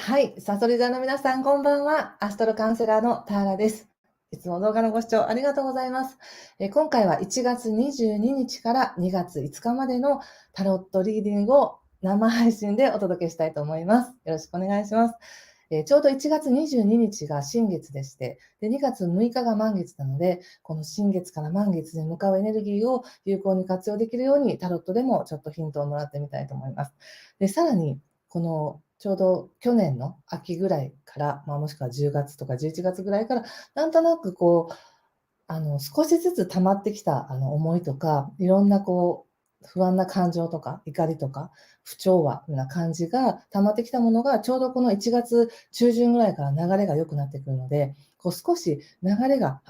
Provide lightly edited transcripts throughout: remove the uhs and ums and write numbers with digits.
はい、サソリ座の皆さん、こんばんは。アストロカウンセラーのターラです。いつも動画のご視聴ありがとうございます。今回は1月22日から2月5日までのタロットリーディングを生配信でお届けしたいと思います。よろしくお願いします。ちょうど1月22日が新月でして、2月6日が満月なので、この新月から満月に向かうエネルギーを有効に活用できるように、タロットでもちょっとヒントをもらってみたいと思います。で、さらに、このちょうど去年の秋ぐらいから、もしくは10月とか11月ぐらいから、なんとなく少しずつ溜まってきた思いとか、いろんな不安な感情とか、怒りとか、不調和な感じが溜まってきたものが、ちょうどこの1月中旬ぐらいから流れが良くなってくるので、少し流れが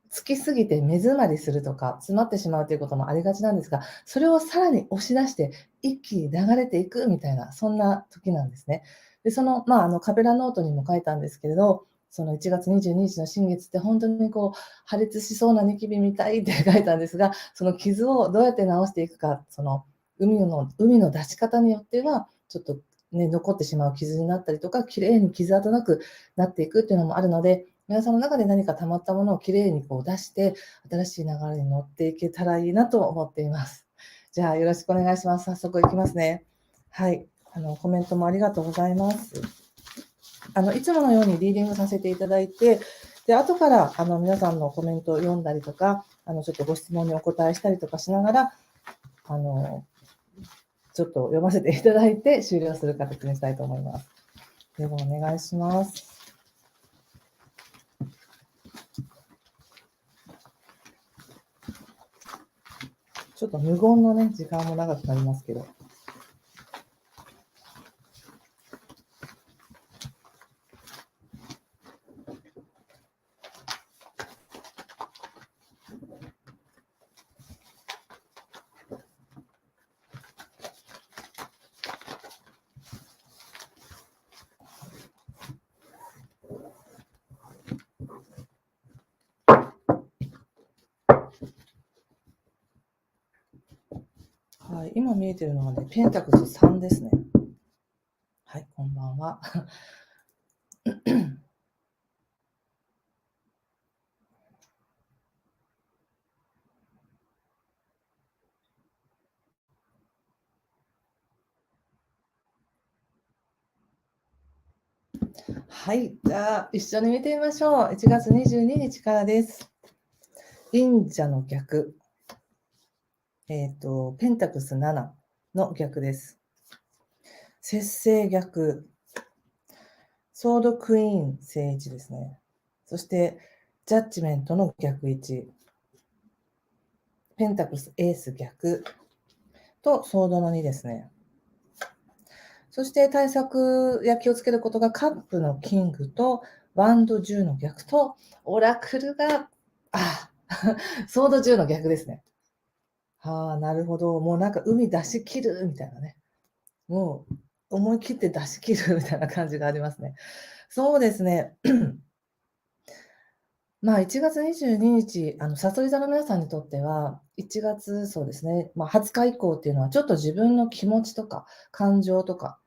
つきすぎて目詰まりするとか、詰まってしまうということもありがちなんですが、それをさらに押し出して、一気に流れていくみたいな、そんな時なんですね。で、カペラノートにも書いたんですけれど、その1月22日の新月って本当に破裂しそうなニキビみたいって書いたんですが、その傷をどうやって治していくか、海の出し方によっては、ちょっとね、残ってしまう傷になったりとか、綺麗に傷跡なくなっていくっていうのもあるので、皆さんの中で何か溜まったものをきれいに出して、新しい流れに乗っていけたらいいなと思っています。じゃあよろしくお願いします。早速いきますね。はい。コメントもありがとうございます。いつものようにリーディングさせていただいて、で、後から皆さんのコメントを読んだりとか、ちょっとご質問にお答えしたりとかしながら、ちょっと読ませていただいて終了する形にしたいと思います。ではお願いします。ちょっと無言のね、時間も長くなりますけど。はい、今見えてるのはね、ペンタクルズ3ですね。はい、こんばんは。はい、じゃあ一緒に見てみましょう。1月22日からです。忍者の逆。ペンタクルス7の逆です。節制逆。ソードクイーン正1ですね。そして、ジャッジメントの逆1。ペンタクルスエース逆。と、ソードの2ですね。そして対策や気をつけることがカップのキングとワンド10の逆とオラクルが、ソード10の逆ですね。なるほど。もうなんか海出し切るみたいなね。もう思い切って出し切るみたいな感じがありますね。そうですね。1月22日、さそり座の皆さんにとっては、1月、そうですね、20日以降っていうのは、ちょっと自分の気持ちとか、感情とか、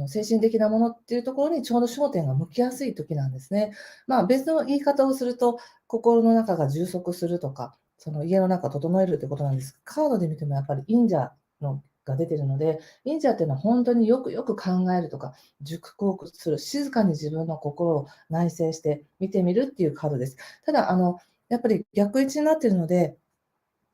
精神的なものっていうところにちょうど焦点が向きやすい時なんですね。別の言い方をすると、心の中が充足するとか、その家の中を整えるってことなんです。カードで見てもやっぱり忍者が出てるので、忍者っていうのは本当によくよく考えるとか、熟考する、静かに自分の心を内省して見てみるっていうカードです。ただ、やっぱり逆位置になっているので、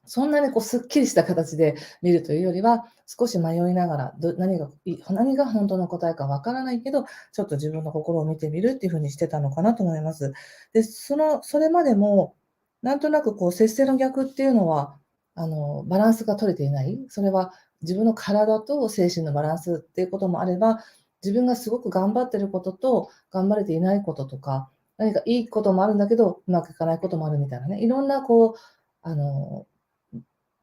そんなにすっきりした形で見るというよりは、少し迷いながら、何が本当の答えかわからないけど、ちょっと自分の心を見てみるっていう風にしてたのかなと思います。で、それまでも、なんとなく節制の逆っていうのは、バランスが取れていない。それは自分の体と精神のバランスっていうこともあれば、自分がすごく頑張ってることと、頑張れていないこととか、何かいいこともあるんだけど、うまくいかないこともあるみたいなね、いろんなあの、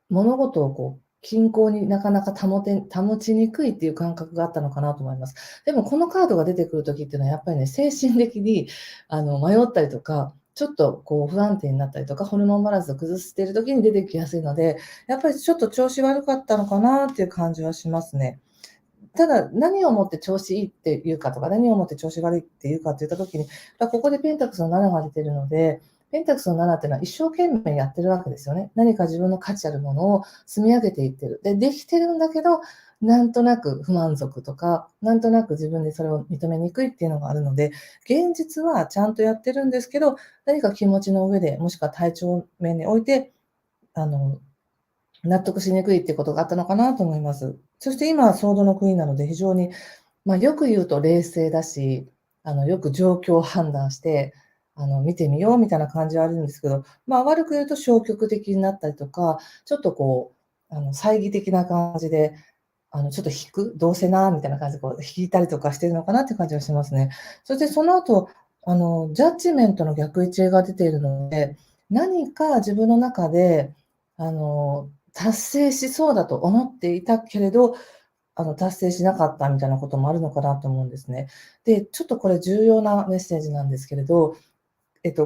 物事を均衡になかなか保ちにくいっていう感覚があったのかなと思います。でもこのカードが出てくる時っていうのはやっぱりね、精神的に迷ったりとか、ちょっと不安定になったりとか、ホルモンバランスを崩している時に出てきやすいので、やっぱりちょっと調子悪かったのかなっていう感じはしますね。ただ何をもって調子いいっていうかとか、何をもって調子悪いっていうかって言った時に、ここでペンタクスの7が出てるので、ペンタクスの7っていうのは一生懸命やってるわけですよね。何か自分の価値あるものを積み上げていってる。で、できてるんだけど、なんとなく不満足とか、なんとなく自分でそれを認めにくいっていうのがあるので、現実はちゃんとやってるんですけど、何か気持ちの上で、もしくは体調面において、あの、納得しにくいっていうことがあったのかなと思います。そして今はソードの国なので非常に、よく言うと冷静だし、よく状況を判断して、見てみようみたいな感じはあるんですけど、悪く言うと消極的になったりとか、ちょっとこう、猜疑的な感じで、ちょっと引く、どうせなみたいな感じでこう引いたりとかしてるのかなっていう感じがしますね。そしてその後、ジャッジメントの逆位置が出ているので、何か自分の中で、達成しそうだと思っていたけれど、達成しなかったみたいなこともあるのかなと思うんですね。で、ちょっとこれ重要なメッセージなんですけれど、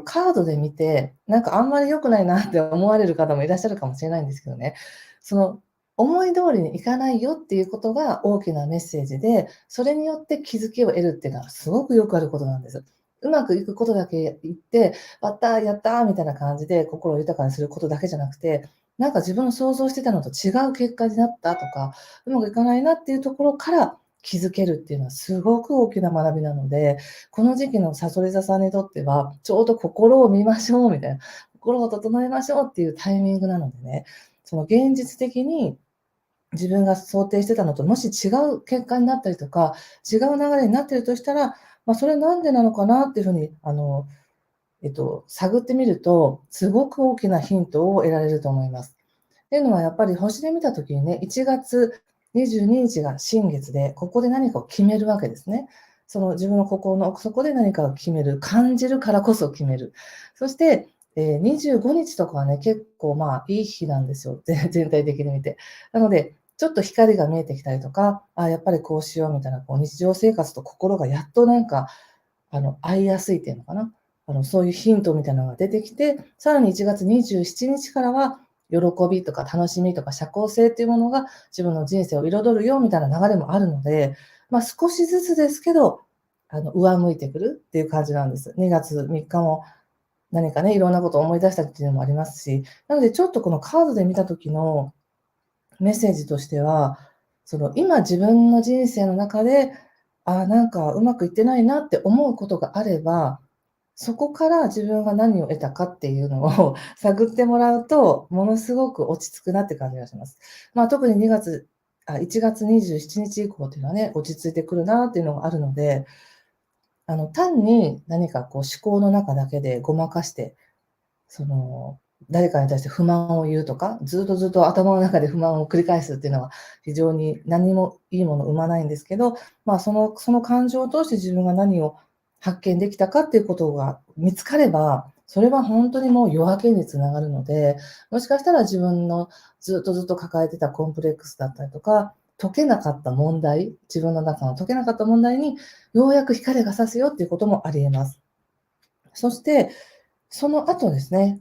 カードで見て、なんかあんまり良くないなって思われる方もいらっしゃるかもしれないんですけどね、その、思い通りにいかないよっていうことが大きなメッセージで、それによって気づきを得るっていうのはすごくよくあることなんです。うまくいくことだけ言って、わったー、やったーみたいな感じで心を豊かにすることだけじゃなくて、なんか自分の想像してたのと違う結果になったとか、うまくいかないなっていうところから気づけるっていうのはすごく大きな学びなので、この時期のさそり座さんにとっては、ちょうど心を見ましょうみたいな、心を整えましょうっていうタイミングなのでね、その現実的に自分が想定してたのともし違う結果になったりとか、違う流れになっているとしたら、それなんでなのかなっていうふうに、探ってみると、すごく大きなヒントを得られると思います。っていうのはやっぱり星で見たときにね、1月22日が新月で、ここで何かを決めるわけですね。その自分の心の奥底で何かを決める、感じるからこそ決める。そして、25日とかはね、結構いい日なんですよ、全体的に見て。なので、ちょっと光が見えてきたりとか、やっぱりこうしようみたいな、こう日常生活と心がやっとなんか、合いやすいっていうのかな。そういうヒントみたいなのが出てきて、さらに1月27日からは、喜びとか楽しみとか社交性っていうものが自分の人生を彩るよみたいな流れもあるので、少しずつですけど、上向いてくるっていう感じなんです。2月3日も何かね、いろんなことを思い出したっていうのもありますし、なのでちょっとこのカードで見た時のメッセージとしては、その今自分の人生の中で、なんかうまくいってないなって思うことがあれば、そこから自分が何を得たかっていうのを探ってもらうと、ものすごく落ち着くなって感じがします。特に1月27日以降っていうのはね、落ち着いてくるなっていうのがあるので、単に何かこう思考の中だけでごまかして、その、誰かに対して不満を言うとか、ずっと頭の中で不満を繰り返すっていうのは、非常に何にもいいものを生まないんですけど、その感情を通して自分が何を発見できたかっていうことが見つかれば、それは本当にもう夜明けに繋がるので、もしかしたら自分のずっと抱えてたコンプレックスだったりとか、解けなかった問題、自分の中の解けなかった問題に、ようやく光が差すよっていうこともあり得ます。そして、その後ですね、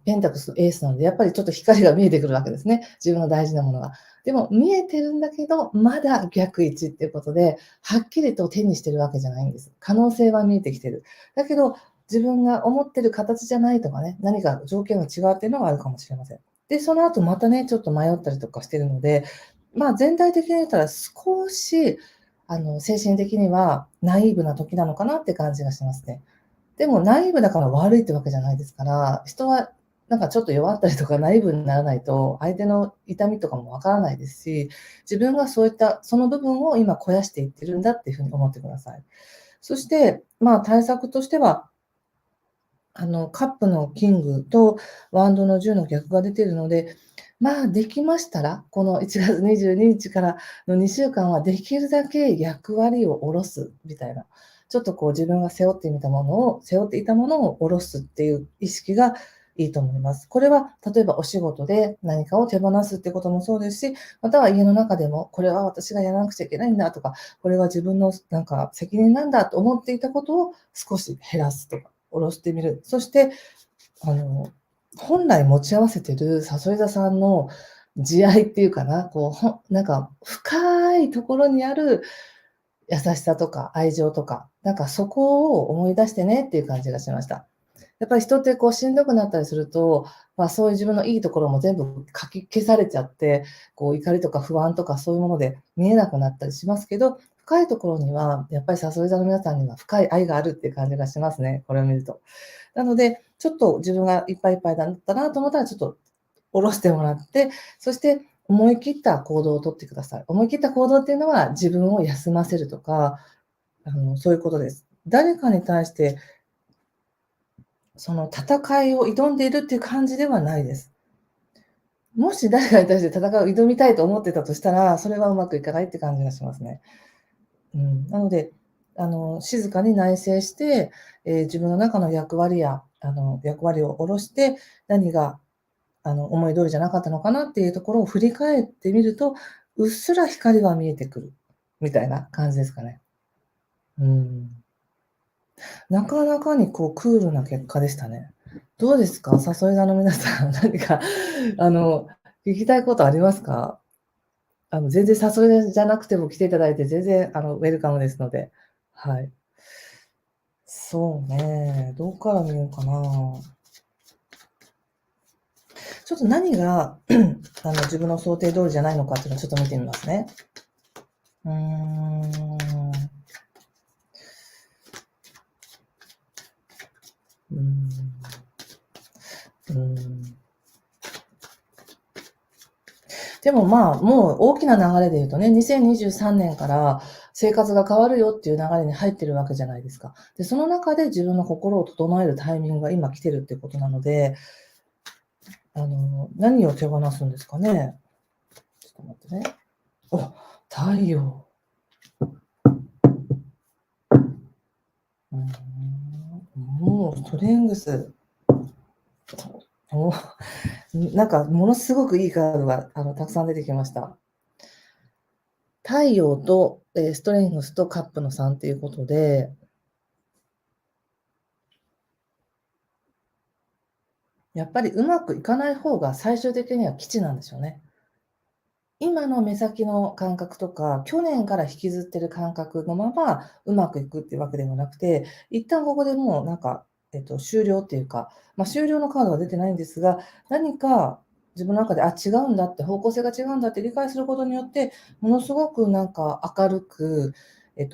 ペンタクスエースなので、やっぱりちょっと光が見えてくるわけですね。自分の大事なものが。でも見えてるんだけど、まだ逆位置っていうことで、はっきりと手にしてるわけじゃないんです。可能性は見えてきてる。だけど、自分が思ってる形じゃないとかね、何か条件が違うっていうのがあるかもしれません。で、その後またね、ちょっと迷ったりとかしてるので、全体的に言ったら少し、精神的にはナイーブな時なのかなって感じがしますね。でもナイーブだから悪いってわけじゃないですから、人はなんかちょっと弱ったりとかナイーブにならないと、相手の痛みとかもわからないですし、自分がそういったその部分を今肥やしていってるんだっていうふうに思ってください。そして、対策としては、カップのキングとワンドの10の逆が出ているので、できましたら、この1月22日からの2週間はできるだけ役割を下ろすみたいな、ちょっとこう自分が背負っていたものを下ろすっていう意識がいいと思います。これは例えばお仕事で何かを手放すってこともそうですし、または家の中でも、これは私がやらなくちゃいけないんだとか、これは自分のなんか責任なんだと思っていたことを少し減らすとか。下ろしてみる。そして、あの、本来持ち合わせてるさそり座さんの慈愛っていうかな、なんか深いところにある優しさとか愛情とか、なんかそこを思い出してねっていう感じがしました。やっぱり人ってしんどくなったりすると、そういう自分のいいところも全部かき消されちゃって、怒りとか不安とかそういうもので見えなくなったりしますけど、深いところにはやっぱりさそり座の皆さんには深い愛があるっていう感じがしますね、これを見ると。なので、ちょっと自分がいっぱいいっぱいだったなと思ったら、ちょっと下ろしてもらって、そして思い切った行動をとってください。思い切った行動っていうのは、自分を休ませるとか、そういうことです。誰かに対して、その戦いを挑んでいるっていう感じではないです。もし誰かに対して戦いを挑みたいと思ってたとしたら、それはうまくいかないって感じがしますね。なので、静かに内省して、自分の中の役割を下ろして、何が思い通りじゃなかったのかなっていうところを振り返ってみると、うっすら光は見えてくるみたいな感じですかね。うん。なかなかにクールな結果でしたね。どうですか？誘い座の皆さん、何か聞きたいことありますか？全然誘い座じゃなくても来ていただいて、全然ウェルカムですので。はい。そうね、どこから見ようかな。ちょっと何が自分の想定通りじゃないのかっていうのをちょっと見てみますね。うーん。うーん。うーん。でももう大きな流れで言うとね、2023年から生活が変わるよっていう流れに入ってるわけじゃないですか。で、その中で自分の心を整えるタイミングが今来てるってことなので、何を手放すんですかね？ちょっと待ってね。お、太陽。うーもうストレングス。お、なんかものすごくいいカードがたくさん出てきました。太陽と、ストレングスとカップの3っていうことで、やっぱりうまくいかない方が最終的には基地なんでしょうね。今の目先の感覚とか、去年から引きずってる感覚のままうまくいくっていうわけではなくて、一旦ここでもうなんか、終了っていうか、終了のカードは出てないんですが、何か自分の中で、違うんだって、方向性が違うんだって理解することによって、ものすごくなんか明るく、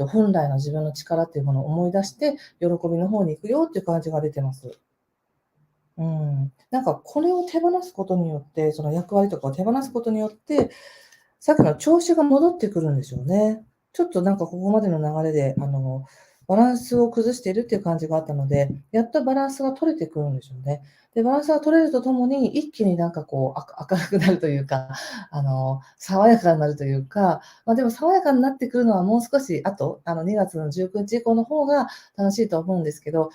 本来の自分の力っていうものを思い出して、喜びの方に行くよっていう感じが出てます。なんかこれを手放すことによって、その役割とかを手放すことによって、さっきの調子が戻ってくるんでしょうね。ちょっとなんかここまでの流れで、バランスを崩しているっていう感じがあったので、やっとバランスが取れてくるんでしょうね。で、バランスが取れるとともに、一気になんか明るくなるというか、爽やかになるというか、でも爽やかになってくるのはもう少し後、2月の19日以降の方が楽しいと思うんですけど、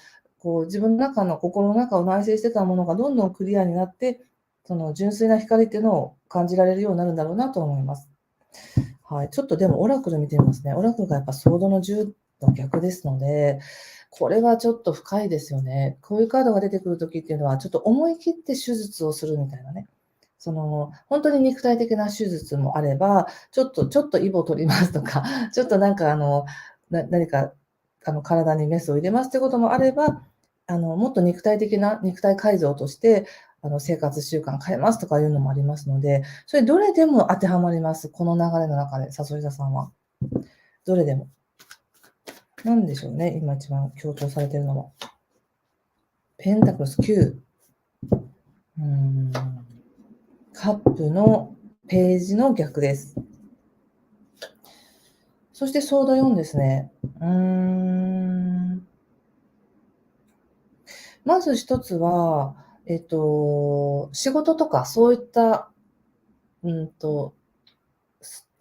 自分の中の心の中を内省してたものがどんどんクリアになって、その純粋な光っていうのを感じられるようになるんだろうなと思います。はい。ちょっとでもオラクル見てみますね。オラクルがやっぱソードの10の逆ですので、これはちょっと深いですよね。こういうカードが出てくる時っていうのは、ちょっと思い切って手術をするみたいなね。本当に肉体的な手術もあれば、ちょっとイボを取りますとか、ちょっとなんか何か体にメスを入れますってこともあれば、もっと肉体的な肉体改造として、生活習慣変えますとかいうのもありますので、それどれでも当てはまります。この流れの中で、さそり座さんは。どれでも。なんでしょうね、今一番強調されてるのは。ペンタクルス9。うーん。カップのページの逆です。そしてソード4ですね。まず一つは、仕事とかそういった、うんと、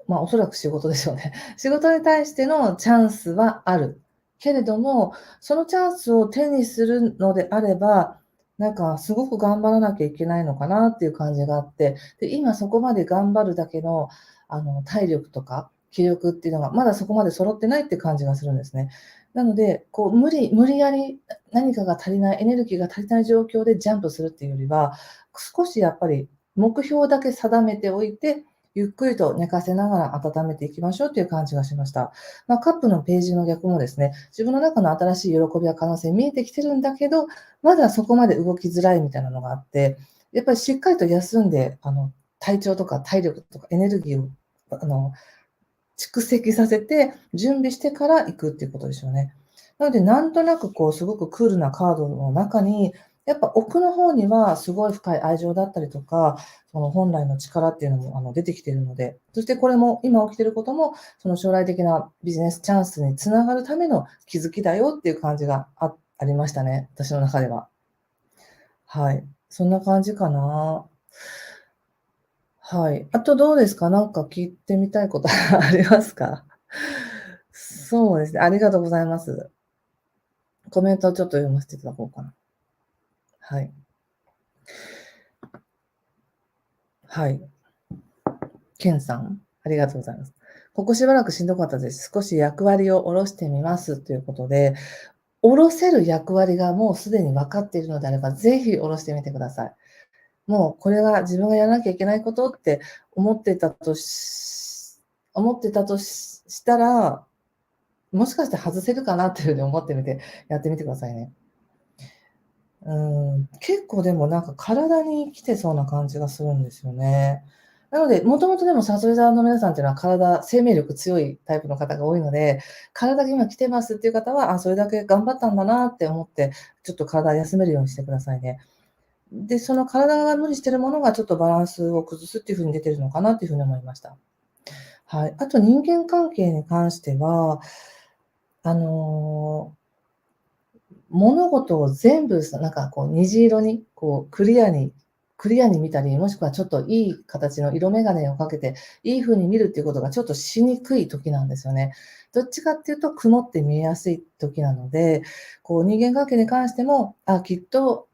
おそらく仕事でしょうね。仕事に対してのチャンスはある。けれども、そのチャンスを手にするのであれば、なんかすごく頑張らなきゃいけないのかなっていう感じがあって、で、今そこまで頑張るだけの、体力とか気力っていうのがまだそこまで揃ってないって感じがするんですね。なので、無理やり何かが足りない、エネルギーが足りない状況でジャンプするっていうよりは、少しやっぱり目標だけ定めておいて、ゆっくりと寝かせながら温めていきましょうという感じがしました。カップのページの逆もですね、自分の中の新しい喜びや可能性見えてきてるんだけど、まだそこまで動きづらいみたいなのがあって、やっぱりしっかりと休んで、体調とか体力とかエネルギーを、蓄積させて、準備してから行くっていうことですよね。なので、なんとなくすごくクールなカードの中に、やっぱ奥の方にはすごい深い愛情だったりとか、その本来の力っていうのも出てきているので、そしてこれも今起きていることも、その将来的なビジネスチャンスにつながるための気づきだよっていう感じがありましたね、私の中では。はい。そんな感じかな。はい。あとどうですか？なんか聞いてみたいことありますか？そうですね、ありがとうございます。コメントをちょっと読ませていただこうかな。はい。はい。ケンさん、ありがとうございます。ここしばらくしんどかったです。少し役割を下ろしてみますということで、下ろせる役割がもうすでに分かっているのであれば、ぜひ下ろしてみてください。もうこれが自分がやらなきゃいけないことって思ってたとし思ってたとししたら、もしかして外せるかなっていうふうに思ってみて、やってみてくださいね。結構でもなんか体に来てそうな感じがするんですよね。なので、もともとでも誘い座の皆さんっていうのは生命力強いタイプの方が多いので、体が今来てますっていう方は、それだけ頑張ったんだなって思って、ちょっと体休めるようにしてくださいね。で、その体が無理してるものがちょっとバランスを崩すっていう風に出てるのかなっていう風に思いました。はい。あと人間関係に関しては、あの物事を全部なんか虹色に、クリアに見たり、もしくはちょっといい形の色眼鏡をかけて、いい風に見るっていうことがちょっとしにくい時なんですよね。どっちかっていうと曇って見えやすい時なので、人間関係に関しても、きっと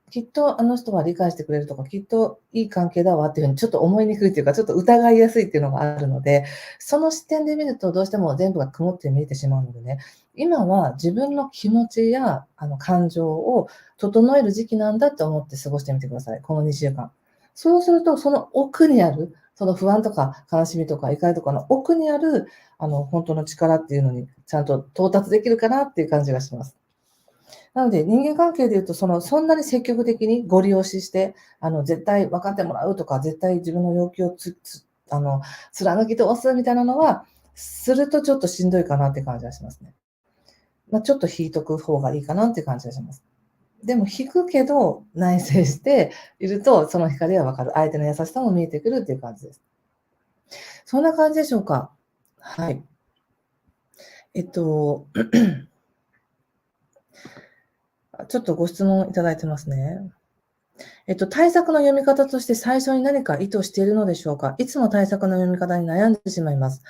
あの人は理解してくれるとか、きっといい関係だわっていう風にちょっと思いにくいっていうか、ちょっと疑いやすいっていうのがあるので、その視点で見るとどうしても全部が曇って見えてしまうのでね、今は自分の気持ちや感情を整える時期なんだと思って過ごしてみてください、この2週間。そうすると、その奥にある、その不安とか悲しみとか怒りとかの奥にある、本当の力っていうのにちゃんと到達できるかなっていう感じがします。なので、人間関係で言うと、そんなに積極的にご利用しして、絶対分かってもらうとか、絶対自分の要求を貫き通すみたいなのは、するとちょっとしんどいかなって感じがしますね。ちょっと引いとく方がいいかなって感じがします。でも引くけど、内省していると、その光は分かる。相手の優しさも見えてくるっていう感じです。そんな感じでしょうか。はい。えっと、ちょっとご質問いただいてますね。対策の読み方として最初に何か意図しているのでしょうか？いつも対策の読み方に悩んでしまいます。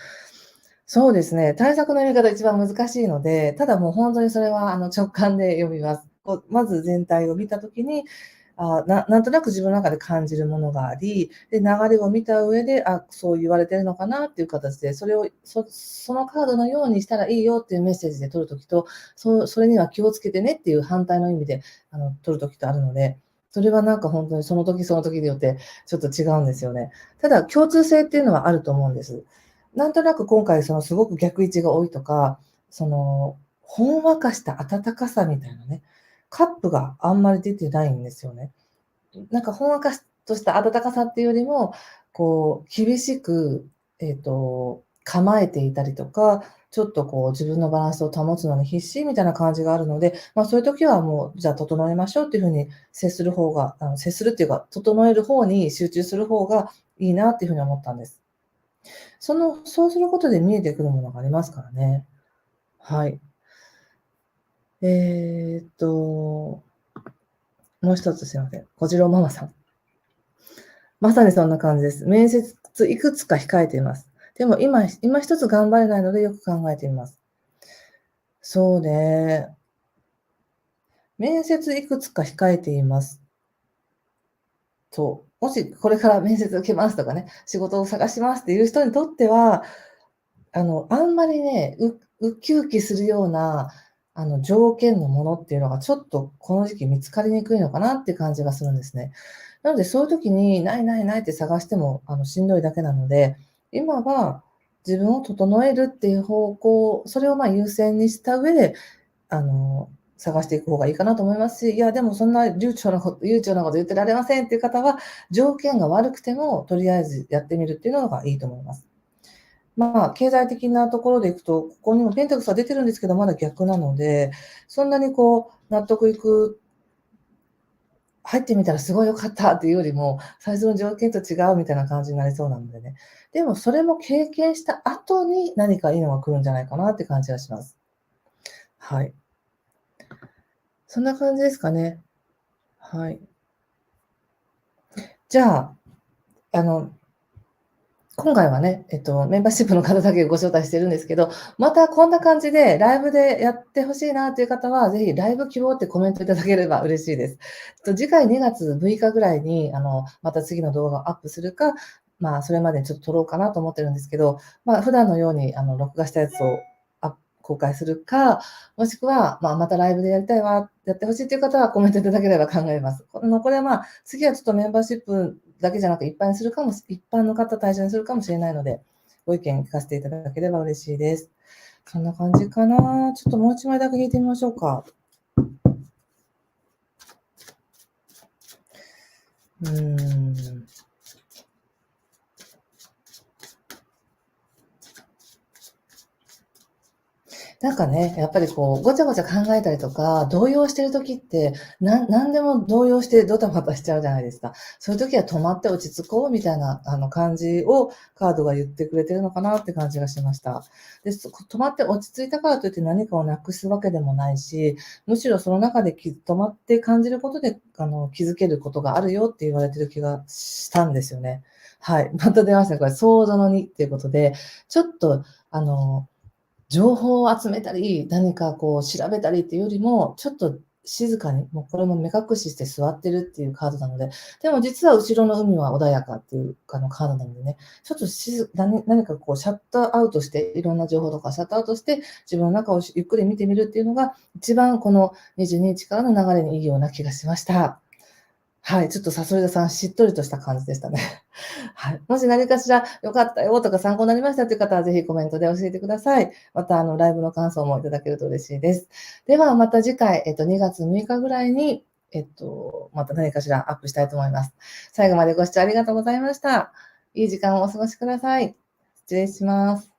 そうですね、対策の読み方一番難しいので、ただもう本当にそれは直感で読みます。まず全体を見たときに、なんとなく自分の中で感じるものがあり、で、流れを見た上で、そう言われてるのかなっていう形で、そのカードのようにしたらいいよっていうメッセージで取るときと、それには気をつけてねっていう反対の意味で、取るときとあるので、それはなんか本当にその時その時によってちょっと違うんですよね。ただ共通性っていうのはあると思うんです。なんとなく今回すごく逆位置が多いとか、ほんわかした温かさみたいなね、カップがあんまり出てないんですよね。なんかほんわかとした温かさっていうよりも、厳しく、構えていたりとか、ちょっと自分のバランスを保つのに必死みたいな感じがあるので、そういう時はもう、じゃあ整えましょうっていう風に接するっていうか、整える方に集中する方がいいなっていう風に思ったんです。そうすることで見えてくるものがありますからね。はい。えっと、もう一つすいません。こじろうママさん。まさにそんな感じです。面接いくつか控えています。でも今一つ頑張れないのでよく考えています。そうね。面接いくつか控えていますと、もしこれから面接受けますとかね、仕事を探しますっていう人にとっては、あんまりね、ウキウキするような、条件のものっていうのがちょっとこの時期見つかりにくいのかなっていう感じがするんですね。なので、そういう時にないないないって探しても、しんどいだけなので、今は自分を整えるっていう方向、それを優先にした上で、あの、探していく方がいいかなと思いますし、いや、でもそんな悠長なこと言ってられませんっていう方は、条件が悪くても、とりあえずやってみるっていうのがいいと思います。経済的なところでいくと、ここにもペンタクスは出てるんですけど、まだ逆なので、そんなに納得いく、入ってみたらすごい良かったっていうよりも、最初の条件と違うみたいな感じになりそうなのでね。でもそれも経験した後に何かいいのが来るんじゃないかなって感じがします。はい。そんな感じですかね。はい。じゃあ、あの、今回はね、メンバーシップの方だけご招待してるんですけど、またこんな感じでライブでやってほしいなという方は、ぜひライブ希望ってコメントいただければ嬉しいです。次回2月6日ぐらいに、また次の動画をアップするか、それまでにちょっと撮ろうかなと思ってるんですけど、普段のように、録画したやつを公開するか、もしくは、またライブでやりたいわ、やってほしいという方はコメントいただければ考えます。これは次はちょっとメンバーシップだけじゃなく一般の方対象にするかもしれないので、ご意見聞かせていただければ嬉しいです。そんな感じかな。ちょっともう一枚だけ引いてみましょうか。うーん。なんかね、やっぱりごちゃごちゃ考えたりとか、動揺してる時って、なんでも動揺してドタバタしちゃうじゃないですか。そういう時は止まって落ち着こうみたいな、感じをカードが言ってくれてるのかなって感じがしました。で、止まって落ち着いたからといって何かをなくすわけでもないし、むしろその中で止まって感じることで、気づけることがあるよって言われてる気がしたんですよね。はい。また出ましたね。これ、ソードの2っていうことで、ちょっと、あの、情報を集めたり、何か調べたりっていうよりも、ちょっと静かに、もうこれも目隠しして座ってるっていうカードなので、でも実は後ろの海は穏やかっていうカードなのでね、ちょっと何かシャットアウトして、いろんな情報とかシャットアウトして、自分の中をゆっくり見てみるっていうのが、一番この22日からの流れにいいような気がしました。はい、ちょっとさそり座さん、しっとりとした感じでしたね。はい。もし何かしら良かったよとか参考になりましたという方は、ぜひコメントで教えてください。また、ライブの感想もいただけると嬉しいです。では、また次回、2月6日ぐらいに、また何かしらアップしたいと思います。最後までご視聴ありがとうございました。いい時間をお過ごしください。失礼します。